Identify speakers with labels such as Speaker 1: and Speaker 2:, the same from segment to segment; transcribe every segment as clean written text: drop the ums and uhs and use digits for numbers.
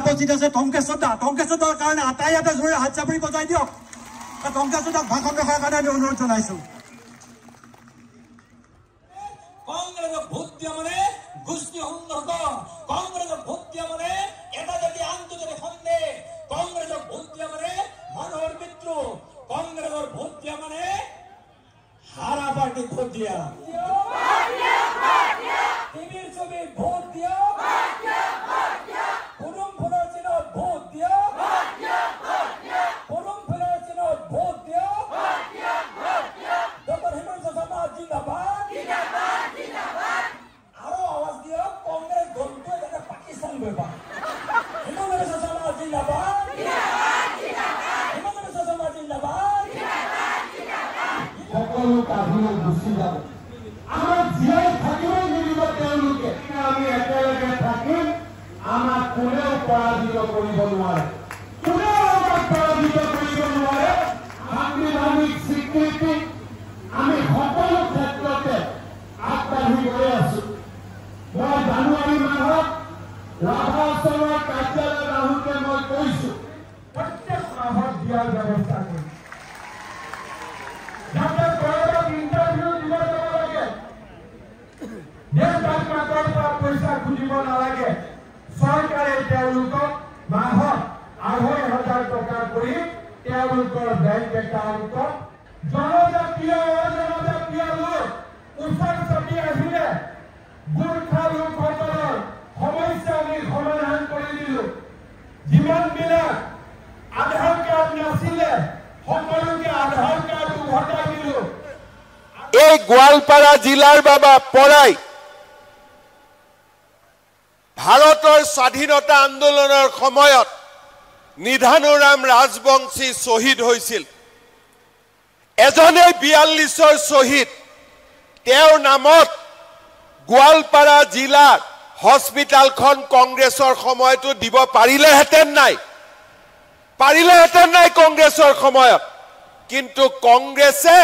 Speaker 1: উপস্থিত আছে টংকেশ্বৰ কাৰণে আটাইয়াতে জোৰে হাত চাপৰি বজাই দিয়ক টংকেশ্বৰক ভাষণ ৰখাৰ কাৰণে আমি অনুৰোধ জনাইছো
Speaker 2: কংগ্ৰেছক ভোট দিয়া মানে গোষ্ঠী সংঘৰ্ষ কংগ্ৰেছক ভোট দিয়া মানে এটা জাতি আনটো জাতি সন্দেহ কংগ্ৰেছক ভোট দিয়া মানে মানুহৰ মৃত্যু কংগ্ৰেছৰ ভোট দিয়া মানে হাৰা পাৰ্টিক ভোট দিয়া টিভিৰ ছবিত ভোট দিয়া পুৰুম ফুলৰ চিনত ভোট দিয়া পুৰুম ফুলৰ চিনত ভোট দিয়া ডক্টৰ হিমন্ত শৰ্মা জিন্দাবাদ আৰু আৱাজ দিয়া কংগ্ৰেছ দলটোৱে যাতে পাকিস্তান গৈ পায় হিমন্ত শৰ্মা জিন্দাবাদ হিমন্ত শৰ্মা জিন্দাবাদ
Speaker 3: সকলো কাহিনী গুচি যাব আমাৰ জীয়াই থাকিব নিদিব তেওঁলোকে আমি একেলগে থাকিম আমাক কোনেও পৰাজিত কৰিব নোৱাৰে কোনেও আমাক পৰাজিত কৰিব নোৱাৰে সাংবিধানিক স্বীকৃতি আমি সকলো ক্ষেত্ৰতে আগবাঢ়ি গৈ আছো মই জানুৱাৰী মাহত ৰাভা আশ্ৰমৰ কাৰ্যালয়ত আহোঁতে মই কৈছো প্ৰত্যেক মাহত দিয়াৰ ব্যৱস্থা কৰিম যাতে গৌৰৱক ইণ্টাৰভিউ দিব যাব লাগে দেশবাসী মাকৰ পৰা পইচা খুজিব নালাগে চৰকাৰে তেওঁলোকক মাহত ২৫০০ টকা কৰি তেওঁলোকৰ বেংক একাউণ্টত জনজাতীয় অজনজাতীয় লোক ওচৰ চাপি আহিলে গোৰ্খা লোকসকলৰ সমস্যা আমি সমাধান কৰি দিলো যিমানবিলাক আধাৰ কাৰ্ড নাছিলে সকলোকে আধাৰ কাৰ্ড উভতাই দিলো
Speaker 4: এই গোৱালপাৰা জিলাৰ বাবা পৰাই ভাৰতৰ স্বাধীনতা আন্দোলনৰ সময়ত নিধানুৰাম ৰাজবংশী শ্বহীদ হৈছিল এজনে 42ৰ শ্বহীদ তেওঁৰ নামত গোৱালপাৰা জিলাৰ হস্পিটালখন কংগ্ৰেছৰ সময়তো দিব পাৰিলেহেঁতেন নাই কংগ্ৰেছৰ সময়ত কিন্তু কংগ্ৰেছে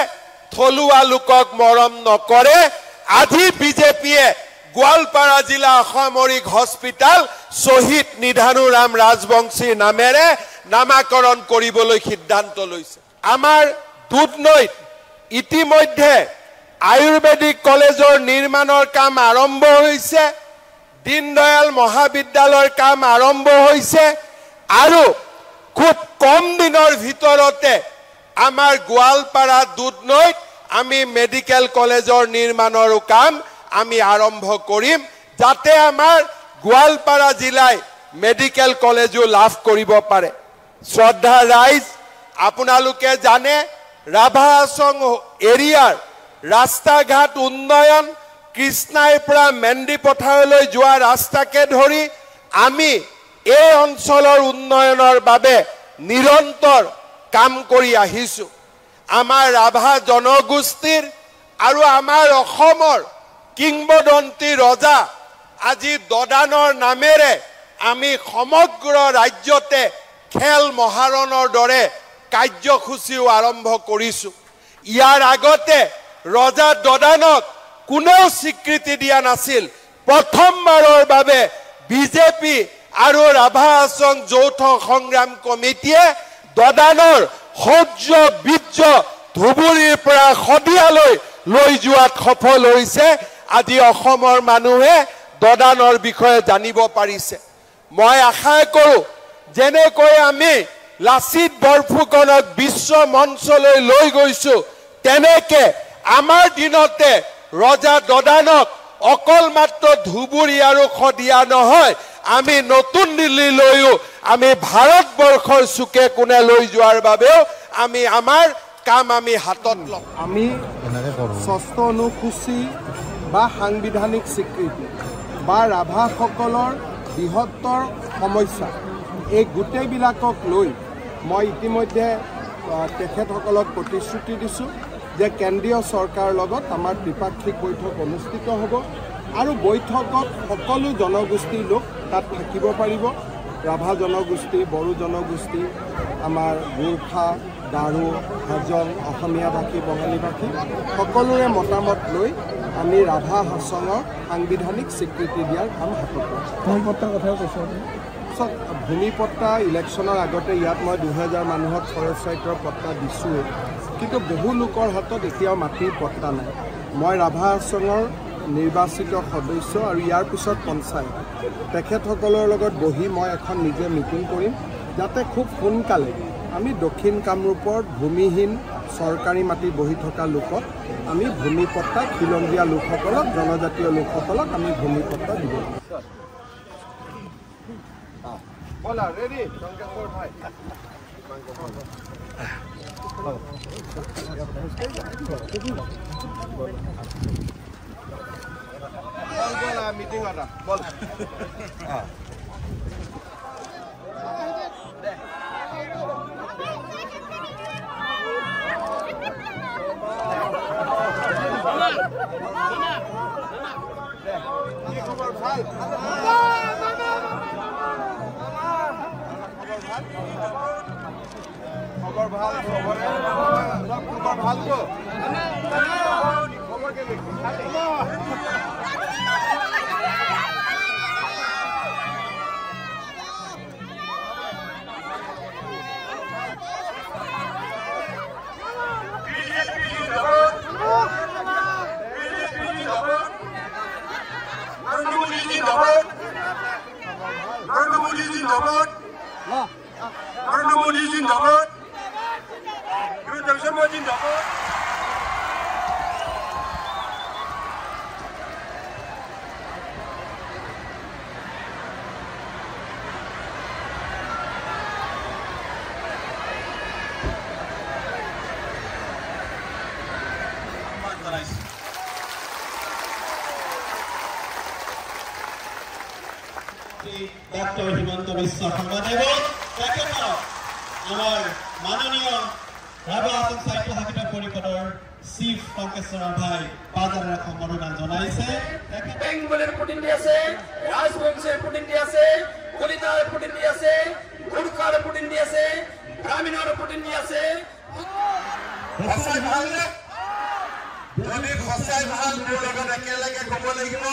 Speaker 4: থলুৱা লোকক মৰম নকৰে আজি বিজেপিয়ে গোৱালপাৰা জিলা অসামৰিক হস্পিটাল শ্বহীদ নিধানুৰাম ৰাজবংশীৰ নামেৰে নামাকৰণ কৰিবলৈ সিদ্ধান্ত লৈছে আমাৰ দুধনৈত ইতিমধ্যে আয়ুৰ্বেদিক কলেজৰ নিৰ্মাণৰ কাম আৰম্ভ হৈছে দীনদয়াল মহাবিদ্যালয়ৰ কাম আৰম্ভ হৈছে আৰু খুব কম দিনৰ ভিতৰতে আমাৰ গোৱালপাৰা দুধনৈত আমি মেডিকেল কলেজৰ নিৰ্মাণৰ কাম আমি আৰম্ভ কৰিম যাতে আমাৰ গোৱালপাৰা জিলাই মেডিকেল কলেজো লাভ কৰিব পাৰে শ্ৰদ্ধা ৰাইজ আপোনালোকে জানে ৰাভা আসং এৰিয়াৰ ৰাস্তা ঘাট উন্নয়ন কৃষ্ণাইৰ পৰা মেন্দি পথাৰলৈ যোৱা ৰাস্তাকে ধৰি আমি এই অঞ্চলৰ উন্নয়নৰ বাবে নিৰন্তৰ কাম কৰি আহিছো আমাৰ ৰাভা জনগোষ্ঠীৰ আৰু আমাৰ অসমৰ কিংবদন্তি ৰজা আজি দদানৰ নামেৰে আমি সমগ্ৰ ৰাজ্যতে খেল মহাৰণৰ দৰে কাৰ্যসূচীও আৰম্ভ কৰিছো ইয়াৰ আগতে ৰজা দদানক কোনেও স্বীকৃতি দিয়া নাছিল প্ৰথমবাৰৰ বাবে বিজেপি আৰু ৰাভা আসং যৌথ সংগ্ৰাম কমিটিয়ে দদানৰ সৌৰ্য বীৰ্য ধুবুৰীৰ পৰা শদিয়ালৈ লৈ যোৱাত সফল হৈছে আজি অসমৰ মানুহে দদানৰ বিষয়ে জানিব পাৰিছে মই আশা কৰোঁ যেনেকৈ আমি লাচিত বৰফুকনক বিশ্ব মঞ্চলৈ লৈ গৈছো তেনেকে আমাৰ দিনতে ৰজা দদানক অকল মাত্ৰ ধুবুৰী আৰু শদিয়া নহয় আমি নতুন দিল্লীলৈও আমি ভাৰতবৰ্ষৰ চুকে কোণে লৈ যোৱাৰ বাবেও আমি আমাৰ কাম আমি হাতত লম
Speaker 5: আমি ষষ্ঠ অনুসূচী বা সাংবিধানিক স্বীকৃতি বা ৰাভাসকলৰ বৃহত্তৰ সমস্যা এই গোটেইবিলাকক লৈ মই ইতিমধ্যে তেখেতসকলক প্ৰতিশ্ৰুতি দিছোঁ যে কেন্দ্ৰীয় চৰকাৰৰ লগত আমাৰ ত্ৰিপাক্ষিক বৈঠক অনুষ্ঠিত হ'ব আৰু বৈঠকত সকলো জনগোষ্ঠীৰ লোক তাত থাকিব পাৰিব ৰাভা জনগোষ্ঠী বড়ো জনগোষ্ঠী আমাৰ গোৰ্খা গাৰো হাজং অসমীয়া ভাষী বঙালী ভাষী সকলোৰে মতামত লৈ আমি ৰাভা হাছঙৰ সাংবিধানিক স্বীকৃতি দিয়াৰ কাম হাতত ভূমিপট্টাৰ কথাও কৈছোঁ ভূমিপট্টা ইলেকশ্যনৰ আগতে ইয়াত মই 2000 মানুহক ফৰেষ্ট ৰাইটৰ পট্টা দিছোঁৱেই কিন্তু বহু লোকৰ হাতত এতিয়াও মাটিৰ পট্টা নাই মই ৰাভা হাছঙৰ নিৰ্বাচিত সদস্য আৰু ইয়াৰ পিছত পঞ্চায়ত তেখেতসকলৰ লগত বহি মই এখন নিজে মিটিং কৰিম যাতে খুব সোনকালে আমি দক্ষিণ কামৰূপৰ ভূমিহীন চৰকাৰী মাটি বহি থকা লোকক আমি ভূমিপট্টা খিলঞ্জীয়া লোকসকলক জনজাতীয় লোকসকলক আমি ভূমিপট্টা দিব বলা ৰেডি টংকেশ্বৰ ভাই বলা মিটিং এটা বল খবৰ ভাল খবৰে খবৰ ভালতো খবৰ কেনেকুৱা
Speaker 6: Dr. Himanta Biswa Sangmadev, আমাৰ মাননীয় ৰাভা হাছং সাহিত্য শাখিত পৰিষদৰ চিফ টংকেশ্বৰ ৰাভাই বাজাৰৰ সম্বৰ্ধনা জনাইছে।
Speaker 2: বেংগলের প্রতিনিধি আছে, রাজবংশের প্রতিনিধি আছে, কলিতার প্রতিনিধি আছে, গুর্খার প্রতিনিধি আছে, গ্রামীণের প্রতিনিধি আছে।
Speaker 4: সঁচাই ভালনে? যদি সঁচাই ভাল মোৰ লগত একেলগে ক'ব লাগিব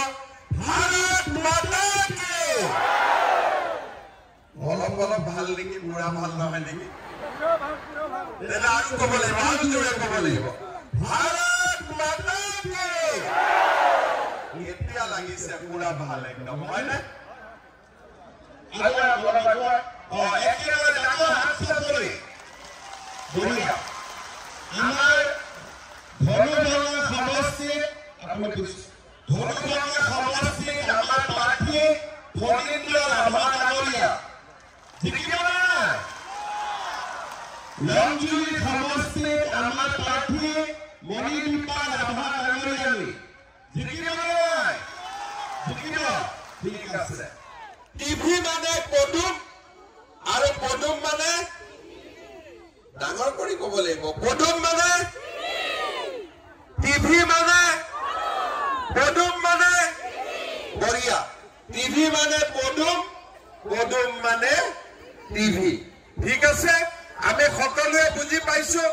Speaker 4: ভাৰত মাতা কি। অলপ অলপ ভাল নেকি, পুৰা ভাল নহয় নেকি? তেনে আৰু ক'ব লাগিব, আৰু জোৰে ক'ব লাগিব ভাৰত মাতা কি। এতিয়া লাগিছে পুৰা ভাল একদম, হয়নে? একেবাৰে ডাঙৰ হাত চাপৰি বঢ়িয়া। আমাৰ ধনুভঙ্গা সমষ্টিত আমাৰ প্ৰাৰ্থী ফণীন্দ্ৰ ৰাভা ডাঙৰীয়া জিকিব নাই। ৰঞ্জুৰী সমষ্টিত আমাৰ প্ৰাৰ্থী মণিদীপা ৰাভা ডাঙৰীয়ানী জিকিব নাই। জিকিব, ঠিক আছে। টিভি মানে পদুম আৰু পদুম মানে ডাঙৰ কৰি ক'ব লাগিব। পদুম মানে টিভি মানে পদুম মানে বঢ়িয়া। টিভি মানে পদুম, পদুম মানে টিভি। ঠিক আছে, আমি সকলোৱে বুজি পাইছো।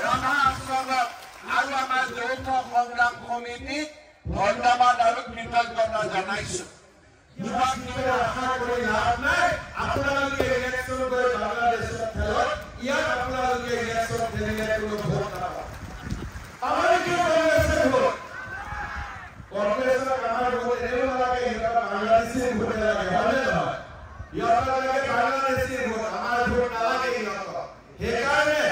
Speaker 4: ৰাভা আশ্ৰমত আৰু আমাৰ যৌথ সংগ্ৰাম সমিতিক ধন্যবাদ আৰু কৃতজ্ঞতা জনাইছো।
Speaker 3: আশা কৰি লাভ নাই। আপোনালোকে ইলেকশ্যন কৰি বাংলাদেশত খেলত ইয়াত আপোনালোকে ইলেকশ্যন খেলিলে কোনো ভোট নাপায়। আমাৰ কি কংগ্ৰেছে ভোট, কংগ্ৰেছক আমাৰ ভোট এনেও নালাগে, সিহঁতক বাংলাদেশী ভোট লাগে, হয়নে নহয়? সিহঁতক লাগে বাংলাদেশী ভোট, আমাৰ ভোট নালাগে সিহঁতক। সেইকাৰণে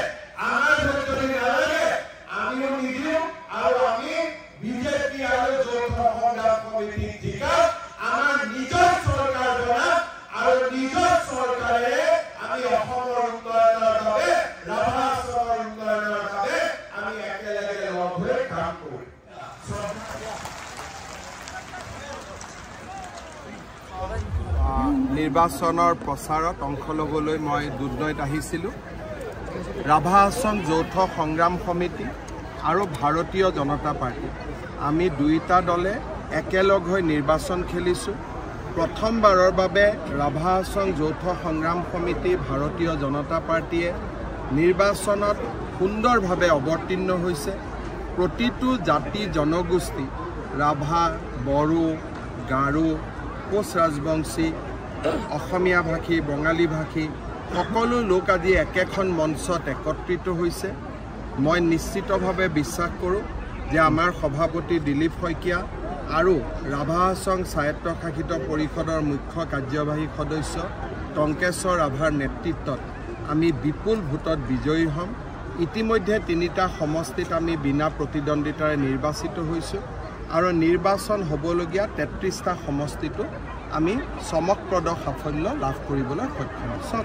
Speaker 3: আমাৰ ভোট যদি নালাগে আমিও নিদিওঁ আৰু আমি বিজেপি আৰু যৌথ সংগ্ৰাম সমিতিক জিকাম। আমাৰ নিজৰ চৰকাৰ বনাম আৰু নিজৰ চৰকাৰে আমি অসমৰ উন্নয়নৰ বাবে, ৰাভা আশ্ৰমৰ উন্নয়নৰ বাবে আমি একেলগে লগ হৈ কাম কৰিম।
Speaker 5: নিৰ্বাচনৰ প্ৰচাৰত অংশ ল'বলৈ মই দুধনৈত আহিছিলোঁ। ৰাভা আশ্ৰম যৌথ সংগ্ৰাম সমিতি আৰু ভাৰতীয় জনতা পাৰ্টি আমি দুয়োটা দলে একেলগ হৈ নিৰ্বাচন খেলিছোঁ। প্ৰথমবাৰৰ বাবে ৰাভা আশ্ৰম যৌথ সংগ্ৰাম সমিতি ভাৰতীয় জনতা পাৰ্টীয়ে নিৰ্বাচনত সুন্দৰভাৱে অৱতীৰ্ণ হৈছে। প্ৰতিটো জাতি জনগোষ্ঠী ৰাভা, বড়ো, গাৰো, কোচ ৰাজবংশী, অসমীয়া ভাষী, বঙালী ভাষী সকলো লোক আজি একেখন মঞ্চত একত্ৰিত হৈছে। মই নিশ্চিতভাৱে বিশ্বাস কৰোঁ যে আমাৰ সভাপতি দিলীপ শইকীয়া আৰু ৰাভা আশ্ৰম স্বায়ত্তশাসিত পৰিষদৰ মুখ্য কাৰ্যবাহী সদস্য টংকেশ্বৰ ৰাভাৰ নেতৃত্বত আমি বিপুল ভোটত বিজয়ী হ'ম। ইতিমধ্যে 3টা সমষ্টিত আমি বিনা প্ৰতিদ্বন্দ্বিতাৰে নিৰ্বাচিত হৈছোঁ আৰু নিৰ্বাচন হ'বলগীয়া 33টা সমষ্টিটো আমি চমকপ্ৰদ সাফল্য লাভ কৰিবলৈ সক্ষম হ'ম।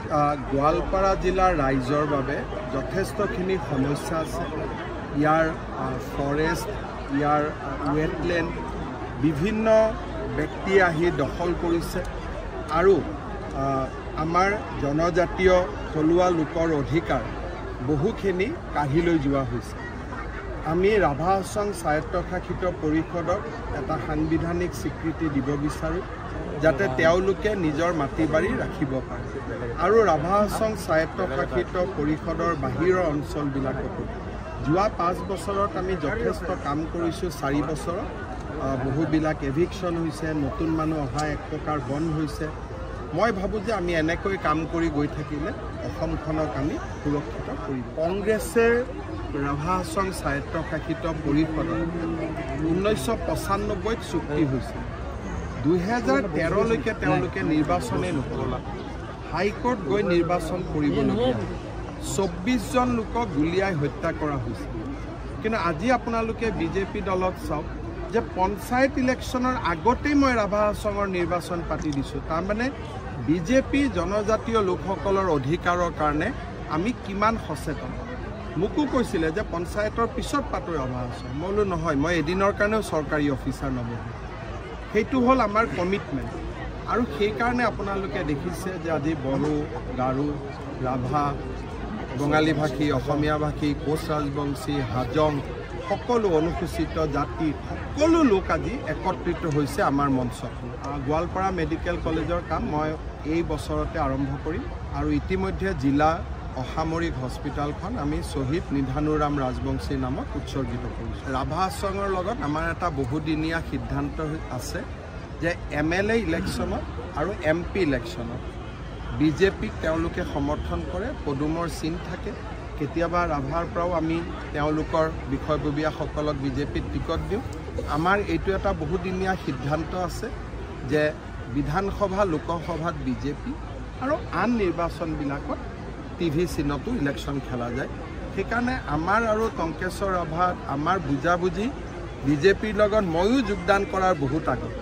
Speaker 5: গোৱালপাৰা জিলাৰ ৰাইজৰ বাবে যথেষ্টখিনি সমস্যা আছে। ইয়াৰ ফৰেষ্ট, ইয়াৰ ৱেটলেণ্ড বিভিন্ন ব্যক্তিয়ে আহি দখল কৰিছে আৰু আমাৰ জনজাতীয় থলুৱা লোকৰ অধিকাৰ বহুখিনি কাঢ়ি লৈ যোৱা হৈছে। আমি ৰাভা আশ্ৰম স্বায়ত্তশাসিত পৰিষদক এটা সাংবিধানিক স্বীকৃতি দিব বিচাৰোঁ যাতে তেওঁলোকে নিজৰ মাটি বাৰী ৰাখিব পাৰে আৰু ৰাভা আশ্ৰম স্বায়ত্তশাসিত পৰিষদৰ বাহিৰৰ অঞ্চলবিলাকতো যোৱা 5 বছৰত আমি যথেষ্ট কাম কৰিছোঁ। 4 বছৰত বহুবিলাক এভিকশ্যন হৈছে, নতুন মানুহ অহা এক প্ৰকাৰ বন্ধ হৈছে। মই ভাবোঁ যে আমি এনেকৈ কাম কৰি গৈ থাকিলে অসমখনক আমি সুৰক্ষিত কৰিম। কংগ্ৰেছে ৰাভা আশ্ৰম স্বায়ত্তশাসিত পৰিষদত 1995ত চুক্তি হৈছিল। 2013লৈকে তেওঁলোকে নিৰ্বাচনেই নকৰিলে। হাইকোৰ্ট গৈ নিৰ্বাচন কৰিবলগীয়া 24জন লোকক গুলীয়াই হত্যা কৰা হৈছিল। কিন্তু আজি আপোনালোকে বিজেপি দলক চাওক যে পঞ্চায়ত ইলেকশ্যনৰ আগতেই মই ৰাভা আশ্ৰমৰ নিৰ্বাচন পাতি দিছোঁ। তাৰমানে বিজেপি জনজাতীয় লোকসকলৰ অধিকাৰৰ কাৰণে আমি কিমান সচেতন। মোকো কৈছিলে যে পঞ্চায়তৰ পিছত পাতো ৰাভা আশ্ৰম। মই বোলো নহয়, মই এদিনৰ কাৰণেও চৰকাৰী অফিচাৰ নবহোঁ। সেইটো হ'ল আমাৰ কমিটমেণ্ট। আৰু সেইকাৰণে আপোনালোকে দেখিছে যে আজি বড়ো গাৰো ৰাভা বঙালী ভাষী অসমীয়া ভাষী কোচ ৰাজবংশী হাজং সকলো অনুসূচিত জাতি সকলো লোক আজি একত্ৰিত হৈছে আমাৰ মঞ্চত গোৱালপাৰা মেডিকেল কলেজৰ কাম মই এই বছৰতে আৰম্ভ কৰিম আৰু ইতিমধ্যে জিলা অসামৰিক হস্পিটেলখন আমি শ্বহীদ নিধানুৰাম ৰাজবংশীৰ নামত উৎসৰ্গিত কৰিছোঁ ৰাভা সংঘৰ লগত আমাৰ এটা বহুদিনীয়া সিদ্ধান্ত আছে যে MLA ইলেকশ্যনত আৰু MP ইলেকশ্যনত বিজেপিক তেওঁলোকে সমৰ্থন কৰে পদুমৰ চিন থাকে কেতিয়াবা ৰাভাৰ পৰাও আমি তেওঁলোকৰ বিষয়ববীয়াসকলক বিজেপিত টিকট দিওঁ আমাৰ এইটো এটা বহুদিনীয়া সিদ্ধান্ত আছে যে বিধানসভা লোকসভাত বিজেপি আৰু আন নিৰ্বাচনবিলাকত TV চিনতো ইলেকশ্যন খেলা যায় সেইকাৰণে আমাৰ আৰু টংকেশ্বৰ ৰাভাত আমাৰ বুজাবুজি বিজেপিৰ লগত ময়ো যোগদান কৰাৰ বহুত আগত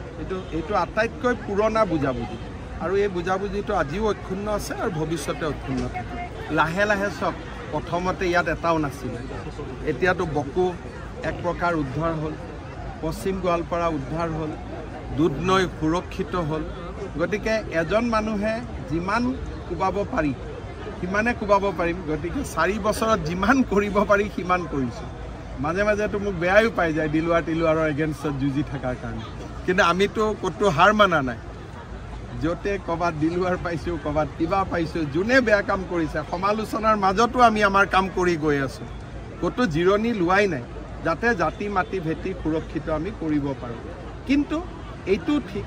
Speaker 5: এইটো আটাইতকৈ পুৰণা বুজাবুজি আৰু এই বুজাবুজিটো আজিও অক্ষুণ্ণ আছে আৰু ভৱিষ্যতে অক্ষুণ্ণ থাকে লাহে লাহে চব প্ৰথমতে ইয়াত এটাও নাছিলে এতিয়াতো বকো এক প্ৰকাৰ উদ্ধাৰ হ'ল পশ্চিম গোৱালপাৰা উদ্ধাৰ হ'ল দুধনৈ সুৰক্ষিত হ'ল গতিকে এজন মানুহে যিমান কোবাব পাৰি সিমানে কোবাব পাৰিম গতিকে 4 বছৰত যিমান কৰিব পাৰি সিমান কৰিছোঁ মাজে মাজেতো মোক বেয়াও পাই যায় দিলুৱাৰৰ এগেইনষ্টত যুঁজি থকাৰ কাৰণে কিন্তু আমিতো ক'তো হাৰ মানা নাই য'তে ক'ৰবাত দিলুৱাৰ পাইছোঁ ক'ৰবাত কিবা পাইছোঁ যোনে বেয়া কাম কৰিছে সমালোচনাৰ মাজতো আমি আমাৰ কাম কৰি গৈ আছোঁ ক'তো জিৰণি লোৱাই নাই যাতে জাতি মাটি ভেটি সুৰক্ষিত আমি কৰিব পাৰোঁ কিন্তু এইটো ঠিক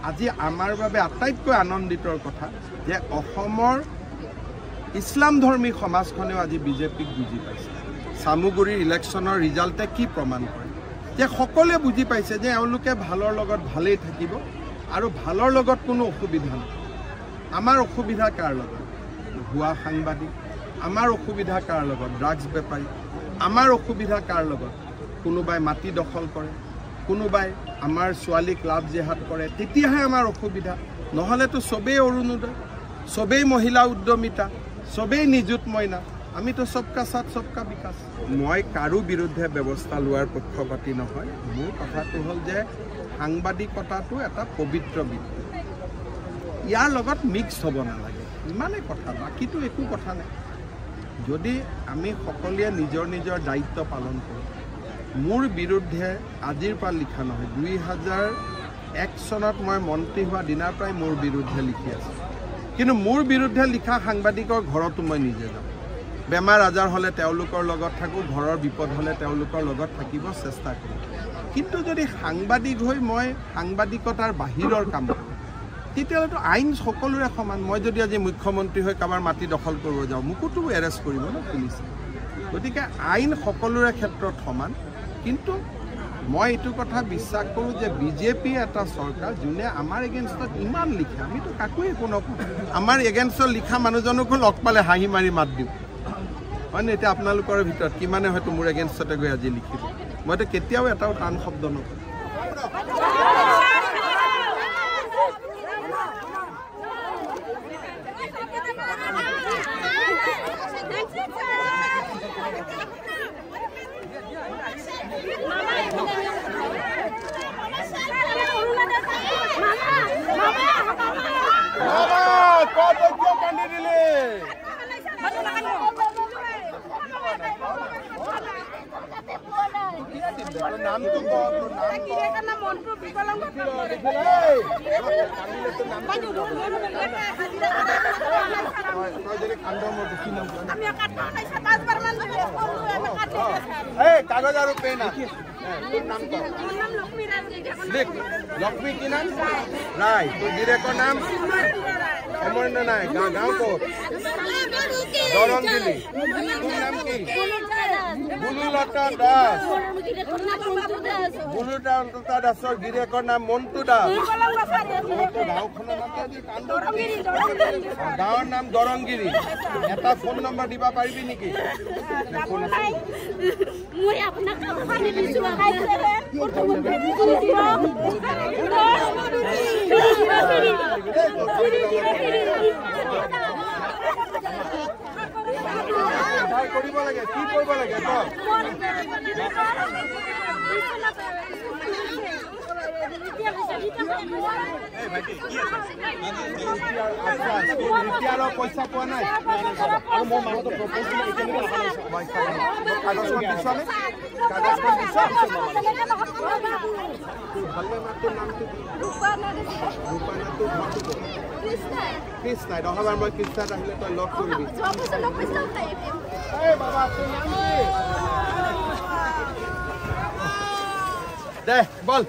Speaker 5: আজি আমাৰ বাবে আটাইতকৈ আনন্দিতৰ কথা যে অসমৰ ইছলাম ধৰ্মী সমাজখনেও আজি বিজেপিক বুজি পাইছে চামুগুৰিৰ ইলেকশ্যনৰ ৰিজাল্টে কি প্ৰমাণ কৰে যে সকলোৱে বুজি পাইছে যে এওঁলোকে ভালৰ লগত ভালেই থাকিব আৰু ভালৰ লগত কোনো অসুবিধা নাই আমাৰ অসুবিধা কাৰ লগত ভুৱা সাংবাদিক আমাৰ অসুবিধা কাৰ লগত ড্ৰাগছ বেপাৰী আমাৰ অসুবিধা কাৰ লগত কোনোবাই মাটি দখল কৰে কোনোবাই আমাৰ ছোৱালীক লাভ জেহাদ কৰে তেতিয়াহে আমাৰ অসুবিধা নহ'লেতো চবেই অৰুণোদয় চবেই মহিলা উদ্যমিতা চবেই নিযুত মইনা আমিতো সবকা সাথ সবকা বিকাশ মই কাৰো বিৰুদ্ধে ব্যৱস্থা লোৱাৰ পক্ষপাতি নহয় মোৰ কথাটো হ'ল যে সাংবাদিকতাটো এটা পবিত্ৰ বৃত্তি ইয়াৰ লগত মিক্স হ'ব নালাগে ইমানেই কথা বাকীটো একো কথা নাই যদি আমি সকলোৱে নিজৰ নিজৰ দায়িত্ব পালন কৰোঁ মোৰ বিৰুদ্ধে আজিৰ পৰা লিখা নহয় 2001 চনত মই মন্ত্ৰী হোৱা দিনাৰ পৰাই মোৰ বিৰুদ্ধে লিখি আছে কিন্তু মোৰ বিৰুদ্ধে লিখা সাংবাদিকৰ ঘৰতো মই নিজে যাওঁ বেমাৰ আজাৰ হ'লে তেওঁলোকৰ লগত থাকোঁ ঘৰৰ বিপদ হ'লে তেওঁলোকৰ লগত থাকিব চেষ্টা কৰোঁ কিন্তু যদি সাংবাদিক হৈ মই সাংবাদিকতাৰ বাহিৰৰ কাম কৰোঁ তেতিয়াহ'লেতো আইন সকলোৰে সমান মই যদি আজি মুখ্যমন্ত্ৰী হৈ কাৰোবাৰ মাটি দখল কৰিব যাওঁ মোকোতো এৰেষ্ট কৰিব ন পুলিচে গতিকে আইন সকলোৰে ক্ষেত্ৰত সমান কিন্তু মই এইটো কথা বিশ্বাস কৰোঁ যে বিজেপি এটা চৰকাৰ যোনে আমাৰ এগেইনষ্টত ইমান লিখে আমিতো কাকো একো নকওঁ আমাৰ এগেইনষ্টত লিখা মানুহজনকো লগ পালে হাঁহি মাৰি মাত দিওঁ হয়নে এতিয়া আপোনালোকৰ ভিতৰত কিমানে হয়তো মোৰ এগেইনষ্টতে গৈ আজি লিখিব মইতো কেতিয়াও এটাও টান শব্দ নকওঁ কাগজ আৰু পেন লক্ষ্মী কি নাম ৰায় তোৰ গিৰেকৰ নাম অমৰণ্য নাই গাঁও ক'ত দৰংগিলি তোৰ নাম কি বুলুলতা দাস বুলুলতা দাসৰ গিৰেকৰ নাম মন্টু দাস গাঁওখনৰ গাঁৱৰ নাম দৰংগিৰি এটা ফোন নম্বৰ দিব পাৰিবি নেকি কৰিব লাগে কি কৰিব লাগে পইচা পোৱা নাই আৰু মই মানুহটো প্ৰপ'জ দিলে একেলগে কাগজখন দিছা নে কাগজখন দিছা ভালকৈ মাতটোৰ নামটো কৃষ্ণাই নহ'লে মই কৃষ্ণাত আহিলে তই লগ কৰিবি এই বাবা তোৰ নাম কি দে বল